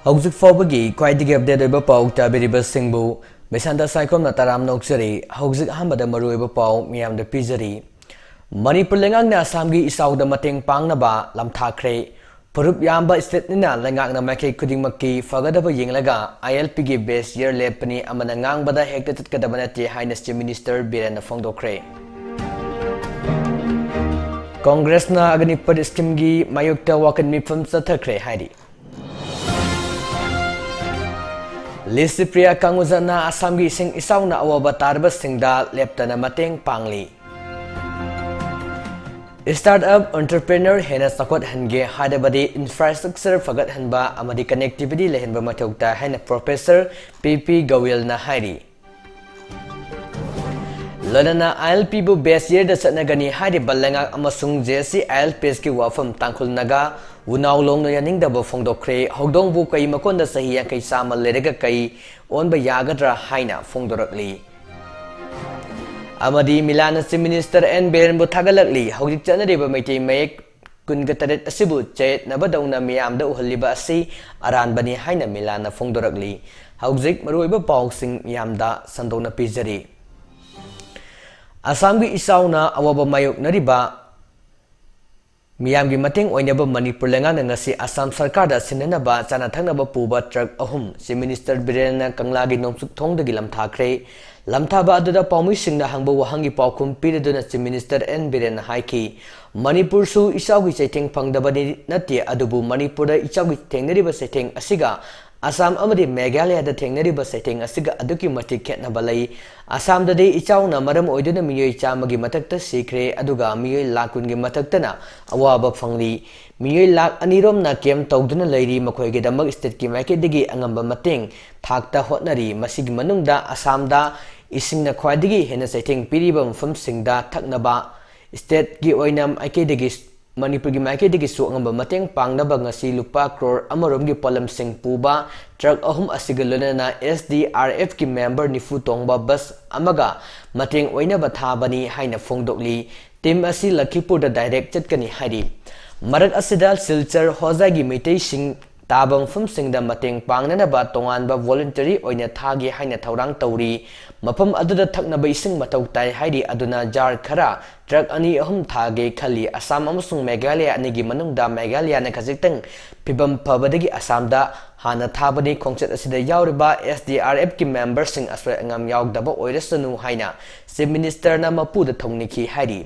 Hauzik Fawbagi, Quaidigi update over Pau, Tabiriba Singbu, Mesanta Cyclone Nataram Noxeri, Hauzik Hamada Maruba Pau, Miam the Pizzery. Manipur Lengang na Samgi isaw da mating pang na ba, Lam Thakre, Purup Yamba State Nina, Lengang na Maki Kuding Maki, Fagadaba Yinglaga, ILPG base year lepani, Amanangang Bada Hector Kadabanati, Highness Minister Biren Fongdokre. Congress na Aganipad Skimgi, Mayukta Wakan Mipum Satakre, Heidi. Lisipriya Kanguzana Asamgi Sing isaw na awaba tarba singda lepta na mateng pangli. Startup entrepreneur hena sakot hange hadabadi infrastructure fagat hanba amadi connectivity lehenba matokta hena Professor PP Gawil na hari. Lodana ILP bu best year da satnagani hari balanga amasung JC ILPS ki wafam tangkul naga unaw long no yaning da bo fongdokre hogdong bu kai makon da sahiya kai samal lerega kai on ba yagadra haina fongdorakli. Amadi Milana si Minister N. Beren bu thagalakli hogdik chanariba maitei mayek kungataret asibu chet na badaw na miyam da uhaliba asi aran bani haina Milana fongdorakli hogdik maruiba pausing miyam da sandong na pizari. Asamgi isaw na awaba mayok na riba miyamgi mating oinaba Manipur lengang na ngasi Assam Sarkar da sinanaba sana thangnaba puba truck ahum si Minister Biren na kanglagi nomsuk thongdagi lamthakre lamthaba aduda paumi singna hangba wahangi paukum piriduna si Minister N Biren na haiki Manipur su isawgi chaiteng phangdabani nati adubu Manipur da isawgi thengnariba chaiteng asiga Assam amadi Meghalaya da thengnariba setting asiga aduki matik khetnaba lai Assam da de ichawna maram oiduna miyoi chamagi matakta sikre aduga miyoi lakungi mataktana awaba phangli miyoi lak anirom na kem tawduna lairi makhoige damak state ki makedigi angamba mateng thakta hotnari masigi manungda Assam da isingna khwadigi hena setting piriba mfam singda thaknaba state gi oinam akedigi Manipur gi makedigi su angamba mateng pangnaba ngasi lupa crore amaromgi polam sing puba truck ahum asigalona na SDRF ki member nifu tongba bus amaga mateng oinaba thabani haina fongdokli team asi Lakhipur da direct chatkani hari marak asidal silchar hozagi meitei sing tabang fum singda mateng pangnana ba tonganba voluntary oina thagi haina thaurang tauri mafam aduda thaknaba ising matau tai haidi aduna jar khara truck ani ahum thage khali Assam amasung Meghalaya anigi manungda Meghalaya na khajitang pibam phabadagi Assam da hana thabani khongchat asida yauriba SDRF ki member sing aswa angam yaugdaba oirasanu haina chief minister na mapuda thongniki haidi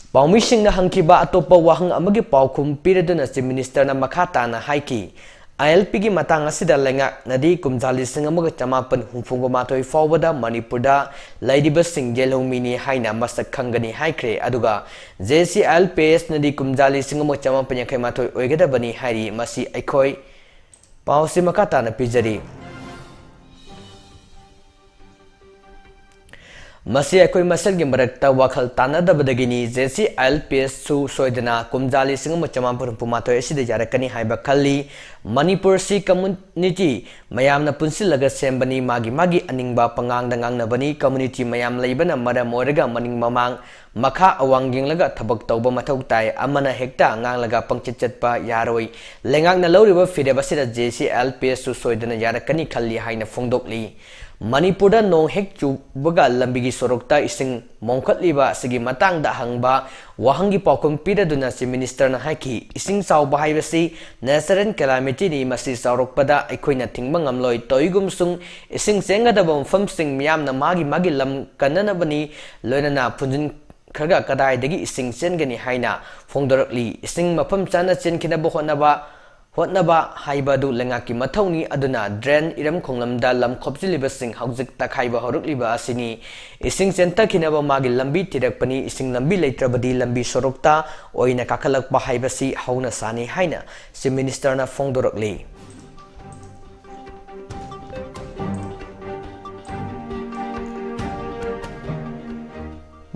Paumi sing na hangkiba atopa wahang amagi paukum piraduna si Minister na makata na haiki. ILP gi matang asida lenga nadi kumjali sing amaga chamapan humfungo matoi fawada Manipur da laidiba sing jelhomini haina masak khangani haikre aduga JC ILPS nadi kumjali sing amaga chamapan yakai matoi oigada bani hairi masi aikoi pausi makata na pijari. Masih akoi masal gi marakta wakhal tanadabadagini JC ILPS su soidana kumjali singam chamam pumato esida jarakani haiba khalli Manipur si community mayamna punsilaga sembani magi aningba pangang na bani community mayam laibana mara moraga maning mamang makha awanging laga thabak tawba mathau tai amana hekta ngang laga pangchitchatpa yaroi lengang na loriba fideba sida JC ILPS su soidana jarakani khalli haina fongdokli Manipur da nong hek chubaga lambigi sorokta ising mongkhatliba sigi matang da hangba wahangi paukum piraduna si minister na haki ising saw bahaibasi natural calamity ni masi sarokpada aikoina thingba ngamloi toigum sung ising senga da bom fam sing miyam na magi lam kanana bani loinana punjin khaga kadai dagi ising sengani haina fongdorakli ising mafam chana chen khina bo hotnaba haibadu lengaki mathawni aduna drain iram khonglamda lam khopjiliba sing haujik takhaiba horukliba asini ising center kinaba magi lambi tirakpani ising lambi leitrabadi lambi sorokta oina kakhalakpa haibasi hauna sani haina si minister na fongdorakli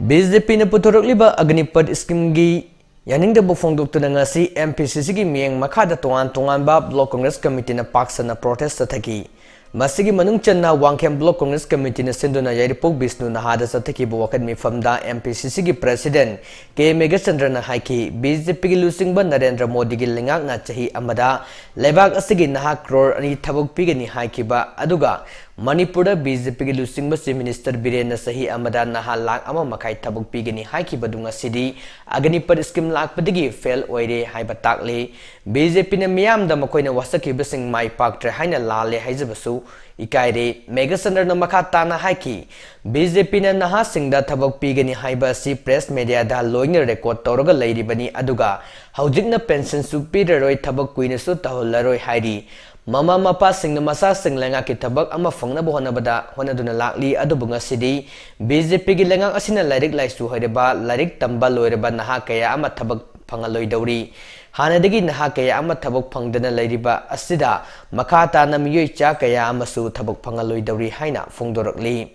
BJP na puthorokliba Agnipad scheme gi Yaning da bufong doktor na nga si MPCC ki miyang makada tungan ba Block Congress Committee na paksa na protest sa thaki. Masigi manung channa Wangkhem Block Congress Committee na sinduna Yairipok Bisnu Nahada Sataki Buwakan Mifamda MPCC ki President K. Megachandra na haiki BJP ki lusingba Narendra Modi ki lingak na chahi amada Lebak asigi naha crore ani thabuk pigani haiki ba aduga Manipura BJP ki lusingba si Minister Biren na sahi amada naha lak ama makai thabuk pigani haiki badunga sidi agani par scheme lak padigi fail oire haiba takle BJP na miyam da makoina wasaki basing mai paktre haina lale haijabasu Ikaire Megachandra na makata na haiki BJP na naha singda thabak pigani haiba si press media da loina record toroga lairibani aduga haujikna pension su piraroi thabak kuina su taholaroi hairi Mama mapa singna masa singlenga ki thabak ama fangna bohana bada honaduna lakli adubunga sidi BJP gi lengang asina lairik laisu haireba lairik tamba loireba naha kaya ama thabak phangaloi dauri Hanadagi naha kaya ama thabak phangdana lairiba asida makata na miyoi cha kaya ama su thabak phangaloi dauri haina phongdorakli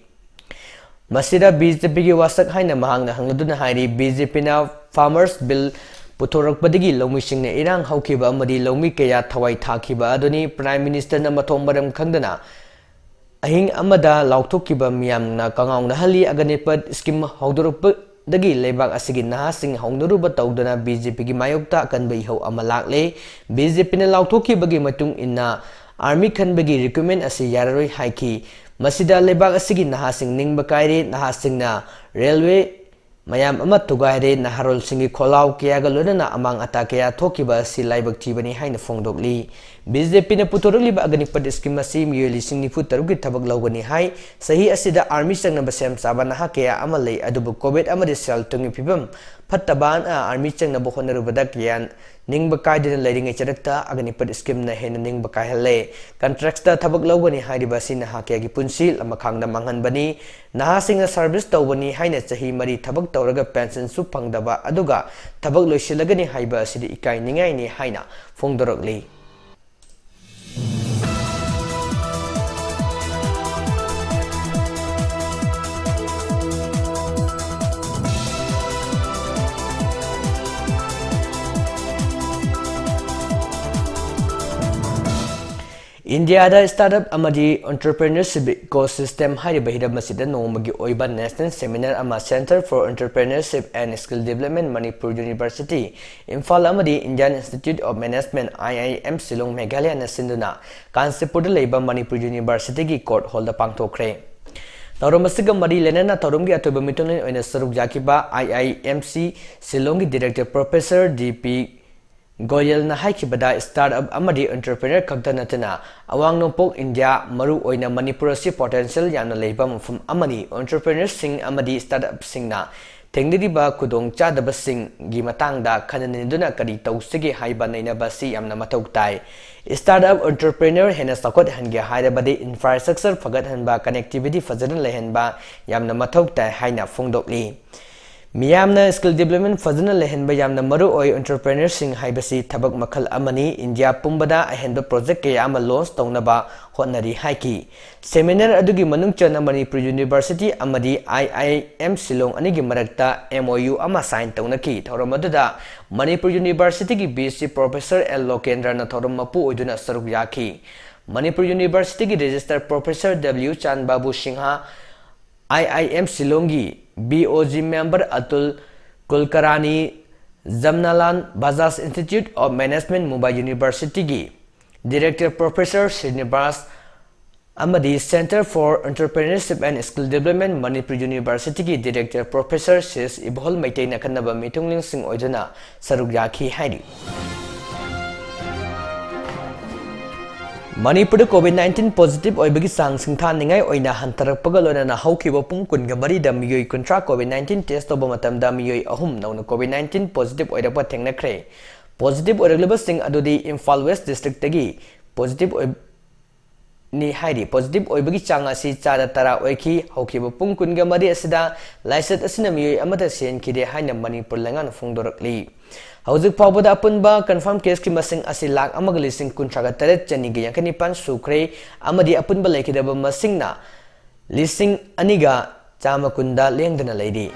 Masida BJP gi wasak haina mahangna hangladuna hairi BJP na farmers bill Putorak padigi lomi sing na irang haukiba amadi lomi kaya thawai thakiba adoni Prime Minister na mathong maram khangdana ahing amada laukthokkiba miyam na kangaung na hali aganipat scheme haudoruk dagi lebak asigi naha sing haungnuruba tawdana BJP gi mayokta kanbai hau amalakle BJP na laukthokkiba gi matung inna army khanbagi recommend asi yararoi haiki masida lebak asigi naha sing ningba kaire naha sing na railway Mayam amat tugaire naharol singi kholau kya galona na amang atakya thokiba si laibak chibani haina phongdokli BJP na putorli ba agani pad scheme si miyoli singni fu tarugi thabak lawgani hai sahi asida army changna basem sabana hakya amalai adubu covid amade sel tungi phibam phattaban army changna bohonaru badak yan ningba kaidina lairingai charakta agani pad scheme na hena ningba kaihale contracts ta thabak lawgani hairiba sina hakya gi punsil amakhangna manghanbani nahasingna service tawbani haina chahi mari thabak tawraga pension su phangdaba aduga thabak loisilagani haiba asidi ikai ningai ni haina phongdorokli India da startup amadi entrepreneurship ecosystem hari bahira masida nomagi oiba national seminar ama Center for Entrepreneurship and Skill Development Manipur University Imphal amadi Indian Institute of Management IIM Shillong Meghalaya na sinduna Kanchipur da leiba Manipur University gi court hall da pangthokre Taurum asiga mari lenana taurum gi atoba mitolin oina saruk jakiba IIMC Shillong gi Director Professor DP Goyal na haikibada startup amadi entrepreneur khakta natana awang nopok India maru oina Manipur si potential yana leiba mafum amani entrepreneurs sing amadi startup singna tengdiriba kudong chadaba sing gi matangda khananinduna kari tausigi haiba naina basi yamna mathau tai startup entrepreneur hena sakot hange hairabadi infrastructure fagat hanba connectivity fajaran lehenba yamna mathau tai haina phongdokli Miyamna skill development fazana lehenba yamna maru oi entrepreneurs sing haibasi thabak makhal amani India pumbada ahenba project kaya ama launch tawnaba hotnari haiki seminar adugi manung chana Manipur University amadi IIM Shillong anigi marakta MOU ama sign tawnaki thauramada Manipur University gi BC Professor L Lokendra na thauram mapu oiduna saruk yaki Manipur University gi registered Professor W Chan Babu Singha IIM Shillong gi BOG member Atul Kulkarani Jamnalan Bajaj Institute of Management Mumbai University gi Director Professor Srinivas Amadi Center for Entrepreneurship and Skill Development Manipur University gi Director Professor Sis Ibhol Maitai Nakanaba Mitungling Sing Oidana Saruk Yaki Hairi Manipur COVID-19 positive oibagi sang singthan ningai oina hantarakpaga loina haukiba pung kunga marida miyoi kontra COVID-19 test oba matamda miyoi ahum nauna COVID-19 positive oirapa thengnakre positive oiraglaba sing adudi Imphal West district tagi positive ni hairi positive oibagi chang asi chada tara oiki haukiba pung kunga mari asida laisat asina miyoi amata sen kide haina Manipur langan phongdorakli Hauzik Pawbada Apunba confirm case ki masing asi lak amagali sing kuntraga taret chani gi yankani pan sukre amadi apunba lekidaba masing na lising aniga chama kunda lengdana leidi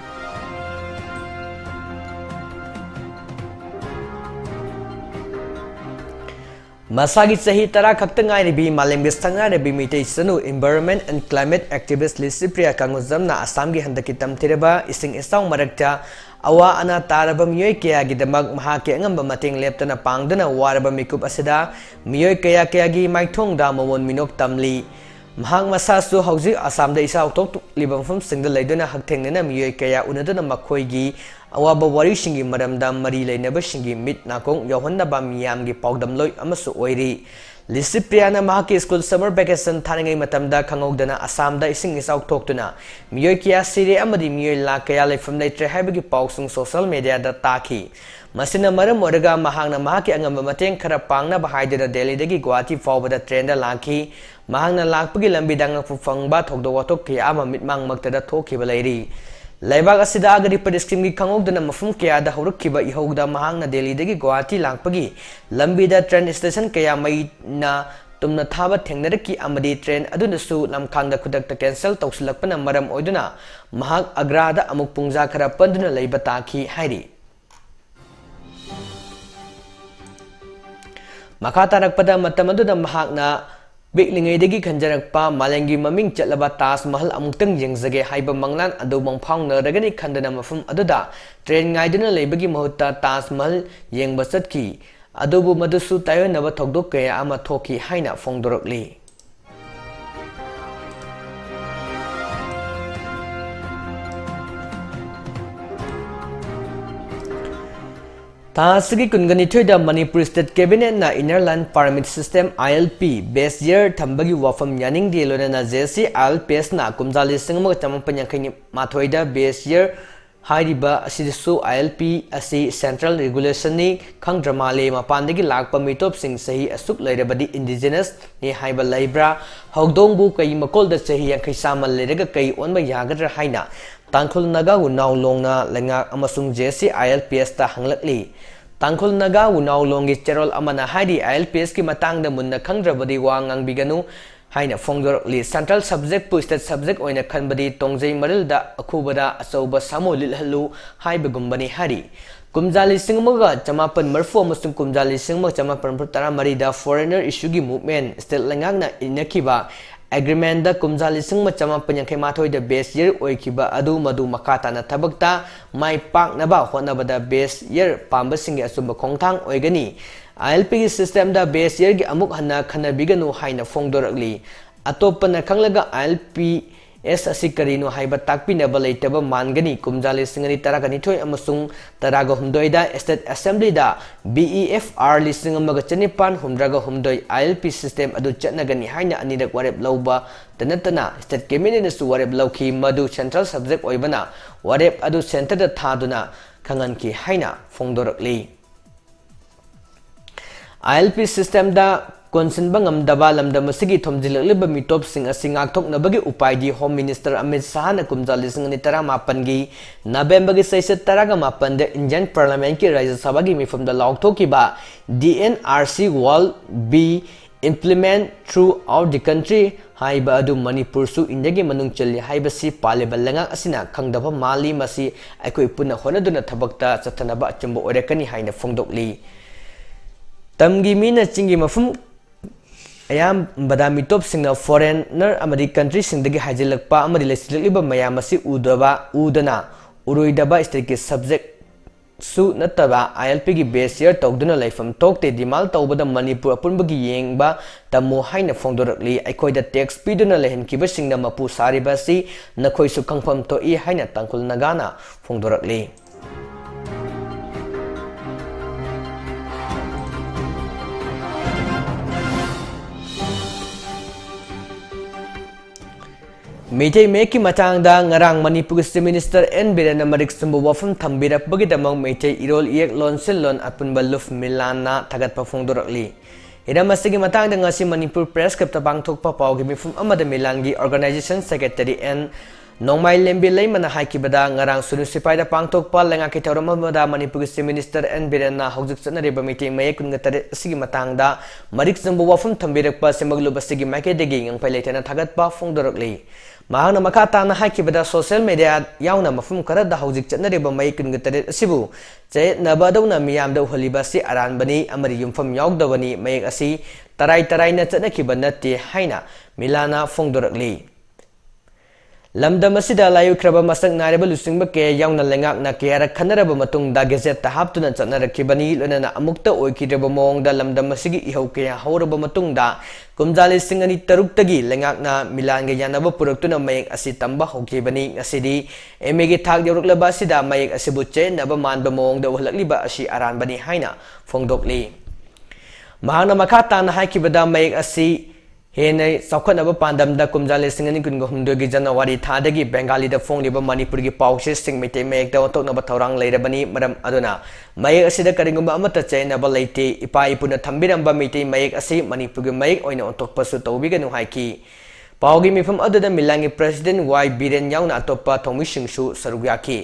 Masagi sahi tara khaktangai ribi malembis tanga ribi mitei sanu environment and climate activist Lisipriya Kanguzamna Assam gi handaki tamthireba ising isang marakta awa ana taraba miyoi kaya gi damag mahake angamba mating leptana pangdana waraba mikup asida miyoi kaya gi maithong da momon minok tamli mahang masasu hauji Assam da isa autok libam fam singda leidona haktengnena miyoi kaya unadana makhoi gi awaba wari singi maramda mari leinaba singi mit nakong yohanna ba miyam gi pawdam loi amasu oiri Lisipriya na mahaki school summer vacation thaningai matamda khangogdana Assam da ising isaw thoktuna miyoi kya sire amadi miyoi la kaya leifam leitre haibagi pawsung social media da taki masina maram oraga mahangna mahaki angamba mateng khara pangna bahaidena Delhi dagi Guwahati fawbada train da laki mahangna lakpagi lambi danga fangba thokdo watok kya ama mitmang maktada thokhiba leiri Laibag asida agari padiskim gi khangogdana mafum kaya da haurakhiba ihogda mahangna Delhi dagi Guwahati langpagi lambi da train station kaya mai na tumna thaba thengnaraki amadi train adunasu lamkhangda khudakta cancel tawsilakpana maram oiduna mahak agrada amuk pungja khara panduna leiba taki hairi makha tarakpada matam aduna mahakna Biklingai dagi khanjarakpa malengi maming chatlaba Taj Mahal amuktang yengjage haiba manglan adu mangphangna ragani khandana mafum aduda train ngaiduna leibagi mahutta Taj Mahal yengba chatki adubu madusu tayonaba thokdok kaya ama thoki haina phongdorokli Tasigi kungani thoida Manipur State Cabinet na Inner-Land Permit System ILP base year thambagi wafam yaning dilona na JC ILPS na kumjali singmo chamapanyangkhai mathoida base year hariba asisu ILP asi central regulation ni khangdramale mapandagi lakpa mitop sing sahi asuk lairabadi indigenous ni haiba laibra hogdongbu kai makolda sahi yankhai samal lerega kai onba yagadra haina Tangkhul Naga Unau Longna Lenga Amasung JC ILPS ta hanglakli Tangkhul Naga Unau Longi Cherol Amana Haidi ILPS ki matangda munna khangdrabadi wangang biganu haina phongdorli central subject pu state subject oina khanbadi tongjai marilda akhubada asoba samolil halu haibegumbani hari Kumjali singmaga chamapan marfu amasung kumjali singma chamapan putara marida foreigner issue gi movement state langangna inakiba agreement da kumjali singma chamapanyangkhai mathoi da base year oikiba adu madu makata na thabakta mai pak na ba honaba da base year pamba singi asumba khongthang oigani ILP system da base year gi amuk hanna khanabiganu haina phongdoragli atopana khanglaga ILP S asikarino haiba takpinaba leitaba mangani kumjali singani taragani thoi amasung taraga humdoida state assembly da BEFR lising amaga chanipan humdraga humdoi ILP system adu chatnagani haina anirak warep lauba tanatana state cabinet su warep lauki madu central subject oibana warep adu center da thaduna khanganki haina phongdorakli ILP system da Konsin bangam daba lamdam asigi thomjilakliba mitop sing asingak thoknabagi upai di Home Minister Amit Shah na kumjali singani tara mapan gi November gi saisat taraga mapan de Indian Parliament ki Rajya Sabha gi mifam da lauktokiba DNRC will be implement throughout the country haiba adu Manipur su India gi manung challi haiba si paleba langak asina khangdaba mali masi aikoi punna honaduna thabakta chathanaba achumba orekani haina phongdokli tamgi mina chingi mafum ayam badami top singna foreigner amadi country singdagi hajilakpa amadi lesilakliba mayam asi udana uruidaba state ki subject su nataba ILP gi base year tawduna laifam tokte dimal tawbada Manipur apunbagi yengba tamo haina phongdorakli aikoida tax piduna lehenkiba singna mapu sariba si nakhoi su khangpham to I haina Tangkhul Nagana phongdorakli Meitei meki matangda ngarang Manipur State Minister N Birana Marik sumbu wafam thambirak bagi damang meitei irol iek lonsil lon apun baluf milana thagat pa phongdorakli ida masigi matangda ngasi Manipur Press Club tabang thokpa pawgi mifum amada milangi organization secretary N Nongmai lembi leimana haikibada ngarang sunusipai da pangthokpa lengaki tawramada Manipur State Minister N Birana hojik chanariba meitei mayek kungatare sigi matangda Marik sumbu wafam thambirak pa semaglu basigi maike degi ngangpai leitana thagat pa phongdorakli ꯃꯍꯥꯛꯅ ꯃꯈꯥ ꯇꯥꯅ ꯍꯥꯏꯈꯤꯕꯗ social media ꯌꯥꯎꯅ ꯃꯐꯝ ꯈꯔꯗ ꯍꯧꯖꯤꯛ ꯆꯠꯅꯔꯤꯕ ꯃꯌꯦꯛ ꯀꯨꯟꯒ ꯇꯔꯦꯠ ꯑꯁꯤꯕꯨ ꯆꯌꯦꯠꯅꯕꯗꯧꯅ ꯃꯤꯌꯥꯝꯗ ꯎꯍꯜꯂꯤꯕ ꯑꯁꯤ ꯑꯔꯥꯟꯕꯅꯤ ꯑꯃꯗꯤ ꯌꯨꯝꯐꯝ ꯌꯥꯎꯗꯕꯅꯤ ꯃꯌꯦꯛ ꯑꯁꯤ ꯇꯔꯥꯏ ꯇꯔꯥꯏꯅ ꯆꯠꯅꯈꯤꯕ ꯅꯠꯇꯦ ꯍꯥꯏꯅ ꯃꯤꯂꯥꯅ ꯐꯣꯡꯗꯣꯔꯛꯂꯤ ꯂꯝꯗꯝ ꯑꯁꯤꯗ ꯂꯥꯏꯑꯣꯏꯈ꯭ꯔꯕ ꯃꯁꯛ ꯅꯥꯏꯔꯕ ꯂꯨꯆꯤꯡꯕ ꯀꯌꯥ ꯌꯥꯎꯅ ꯂꯩꯉꯥꯛꯅ ꯀꯌꯥꯔꯛ ꯈꯟꯅꯔꯕ ꯃꯇꯨꯡꯗ ꯒꯦꯖꯦꯠꯇ ꯍꯥꯞꯇꯨꯅ ꯆꯠꯅꯔꯛꯈꯤꯕꯅꯤ ꯂꯣꯏꯅꯅ ꯑꯃꯨꯛꯇ ꯑꯣꯏꯈꯤꯗ꯭ꯔꯕ ꯃꯑꯣꯡꯗ ꯂꯝꯗꯝ ꯑꯁꯤꯒꯤ ꯏꯍꯧ ꯀꯌꯥ ꯍꯧꯔꯕ ꯃꯇꯨꯡꯗ ꯀꯨꯝꯖꯥ 2006ꯇꯒꯤ ꯂꯩꯉꯥꯛꯅ ꯃꯤꯂꯥꯟꯒ ꯌꯥꯅꯕ ꯄꯨꯔꯛꯇꯨꯅ ꯃꯌꯦꯛ ꯑꯁꯤ ꯇꯝꯕ ꯍꯧꯈꯤꯕꯅꯤ ꯉꯁꯤꯗꯤ ꯑꯦꯝꯑꯦꯒꯤ ꯊꯥꯛ ꯌꯧꯔꯛꯂꯕ ꯑꯁꯤꯗ ꯃꯌꯦꯛ ꯑꯁꯤꯕꯨ ꯆꯌꯦꯠꯅꯕ ꯃꯥꯟꯕ ꯃꯑꯣꯡꯗ ꯎꯍꯜꯂꯛꯂꯤꯕ ꯑꯁꯤ ꯑꯔꯥꯟꯕꯅꯤ ꯍꯥꯏꯅ ꯐꯣꯡꯗꯣꯛꯂꯤ ꯃꯍꯥꯛꯅ ꯃꯈꯥ ꯇꯥꯅ ꯍꯥꯏꯈꯤꯕꯗ ꯃꯌꯦꯛ ꯑꯁꯤ ꯍꯦꯟꯅ ꯆꯥꯎꯈꯠꯅꯕ ꯄꯥꯟꯗꯝꯗ ꯀꯨꯝꯖꯥ 2023ꯒꯤ ꯖꯅꯋꯥꯔꯤ ꯊꯥꯗꯒꯤ ꯕꯦꯡꯒꯥꯂꯤꯗ ꯐꯣꯡꯂꯤꯕ ꯃꯅꯤꯄꯨꯔꯒꯤ ꯄꯥꯎꯆꯦꯁꯤꯡ ꯃꯩꯇꯩ ꯃꯌꯦꯛꯇ ꯑꯣꯟꯊꯣꯛꯅꯕ ꯊꯧꯔꯥꯡ ꯂꯩꯔꯕꯅꯤ ꯃꯔꯝ ꯑꯗꯨꯅ ꯃꯌꯦꯛ ꯑꯁꯤꯗ ꯀꯔꯤꯒꯨꯝꯕ ꯑꯃꯠꯇ ꯆꯌꯦꯠꯅꯕ ꯂꯩꯇꯦ ꯏꯄꯥ ꯏꯄꯨꯅ ꯊꯝꯕꯤꯔꯝꯕ ꯃꯩꯇꯩ ꯃꯌꯦꯛ ꯑꯁꯤ ꯃꯅꯤꯄꯨꯔꯒꯤ ꯃꯌꯦꯛ ꯑꯣꯏꯅ ꯑꯣꯟꯊꯣꯛꯄꯁꯨ ꯇꯧꯕꯤꯒꯅꯨ ꯍꯥꯏꯈꯤ ꯄꯥꯎꯒꯤ ꯃꯤꯐꯝ ꯑꯗꯨꯗ ꯃꯤꯂꯥꯟꯒꯤ ꯄ꯭ꯔꯦꯁꯤꯗꯦꯟꯠ ꯋꯥꯏ ꯕꯤꯔꯦꯟ ꯌꯥꯎꯅ ꯑꯇꯣꯞꯄ ꯊꯧꯃꯤꯁꯤꯡꯁꯨ ꯁꯔꯨꯛ ꯌꯥꯈꯤ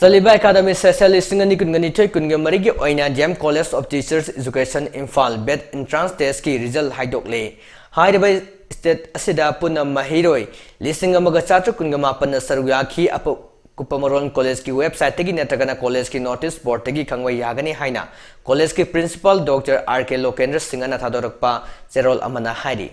Saliba Academy Session Listingani Kunganitoi Kungamari Oina Jam College of Teachers Education Infal Bet Entrance Test Ki Result Haidokle Haidabai State Asida Puna Mahiroi Listing Amaga Chatu Kungamapana Saruyaki Apo Kupamaron College Ki website Tegi Netagana College Ki notice board Tegi Kangway Yagani Haina College Ki Principal Dr. R.K. Lokendra Singana Thadorakpa Zerol Amana Haidi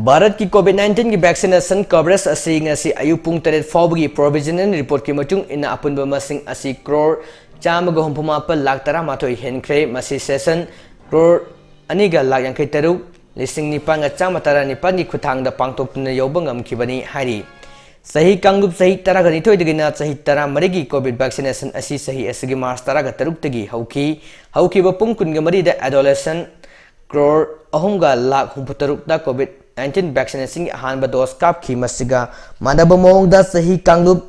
Bharat की कोविड-19 की vaccination coverage असी ngasi ayuk pung 3 फाउबगी provisional report की मचुंग इन अपुनबा मसिंग असी करोड़ 4.38 लाख 13 हेनख्रे मसी सेशन करोड़ 2 लाख 53 लिसिंग निपांग 919 की खुथांगदा पांगथोक्तुना यौबा ngamkhibani हारी सही कांगुप सही 12 दगिना सही 13 की कोविड वैक्सीनेशन असी सही असगी मार्च 13 तगी हौखी पुंग कुनगमरी द एडोलेसेंट करोड़ 3 लाख 63 दा कोविड 19 वैक्सीनेशन की अहानब डोज कापखी मसिगा मानब मोंगदा सही कांगलुप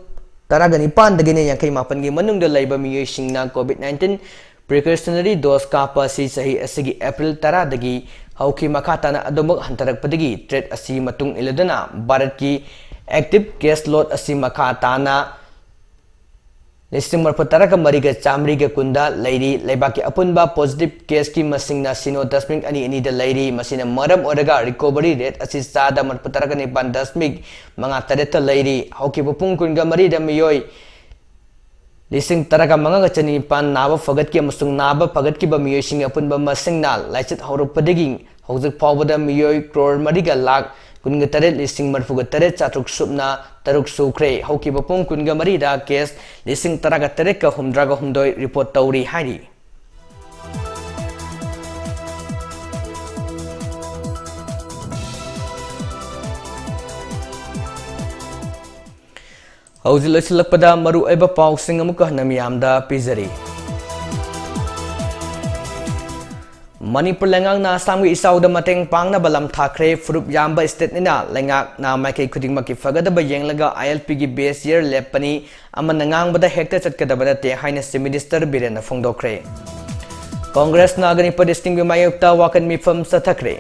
19 दगिने 58 की मनुंग द लैब मियोइसिंगना कोविड 19 प्रिकॉशनरी डोज कापसी सही असगी अप्रैल 10 दगी हौखी मखाताना अदमक हंतरकपदगी ट्रेड असी मतुंग इलदना भारत की एक्टिव केस लोड असी मखाताना लिस्टिंग मरफ 13 चामरी के कुंदा लैरी लेबा की अपुनबा पॉजिटिव केस की मसिंगना सिनो 10.2 द लैरी मसिना मरम ओरगा रिकवरी रेट असी सादा मरफ 13.5 लैरी हौकी पुंग कुनगा मरी द मियोय लिस्टिंग 13.5 नाब फगत की मसुंग नाब फगत की बमियोयसिंग अपुनबा मसिंगना लाइचत हौरपदगी हौजक फावबदा मियोय करोड़ 4 लाख 19 लिसिंग मरफुग 3 चातुक सुबना तरुक सुख्रे हौकी बपुंग कुनगा मरीदा केस लिसिंग 13 का हुमद्रागा हुमदोय रिपोर्ट तौरी हारी हौजि लोइसलकपदा मरु एबा पाउसिंग अमुक हनमियामदा पिजरी मणिपुर लेंगांगना असम की इसाउद मतेंग पांगना बलम थाखरे फुरुप याम्बा स्टेट निना लेंगांगना माइकई खुदिंगमकी फगदबा येंगलगा आईएलपी की बेस ईयर लेपनी अमन ngangbada हेक्टर चटकदबा नते हाइना चीफ मिनिस्टर बिरेन फोंदोखरे कांग्रेस नागनी प्रदेशटिंग मायोक्ता वाकन मिफम सथखरे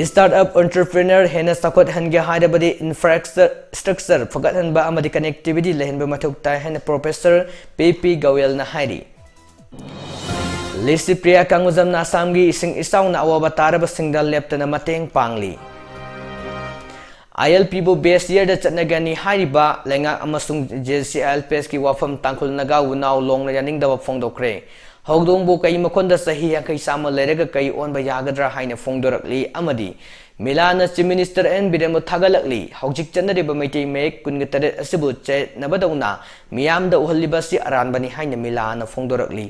स्टार्टअप एंटरप्रेन्योर हेना सखोत हनगे हाइदबदी इंफ्रास्ट्रक्चर फगदहनबा अमदी कनेक्टिविटी लेहनबा मथुक्ता हेना प्रोफेसर पीपी गौयल ना हाइरी लिस्टि प्रिया कांगुजम नासाम की इसिंग इसाउना अवाबा तारब सिंगदा लेप्तना मतेंग पांगली आईएलपी बो बेस ईयर द चटनगनी हाइरिबा लेंगा अमसुंग जेसीएलपीएस की वाफम तांखुलनगा उनाव लोंगना यानिंगदबा फोंदोखरे हौदोंबो कई मखोंदा सही याखै सामा लेरगा कई ओनबा यागद्रा हाइना फोंदोरकली अमदी मिलाना chief minister N बिरेमो थागलकली हौजिक चनरिबा Meitei make 19 असिबु चेनबदौना मियामदा उहल्लिबासि अरानबनी हाइना मिलाना फोंदोरकली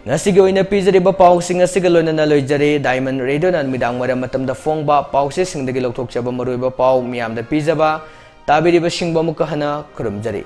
ngasi goina pizari ba paw sing asiga loina loijare diamond radio nan midang mara matam da phong ba paw se sing dagi lokthok chaba maroi ba paw miyam da pizaba tabiri ba sing ba mukha hana khurum jari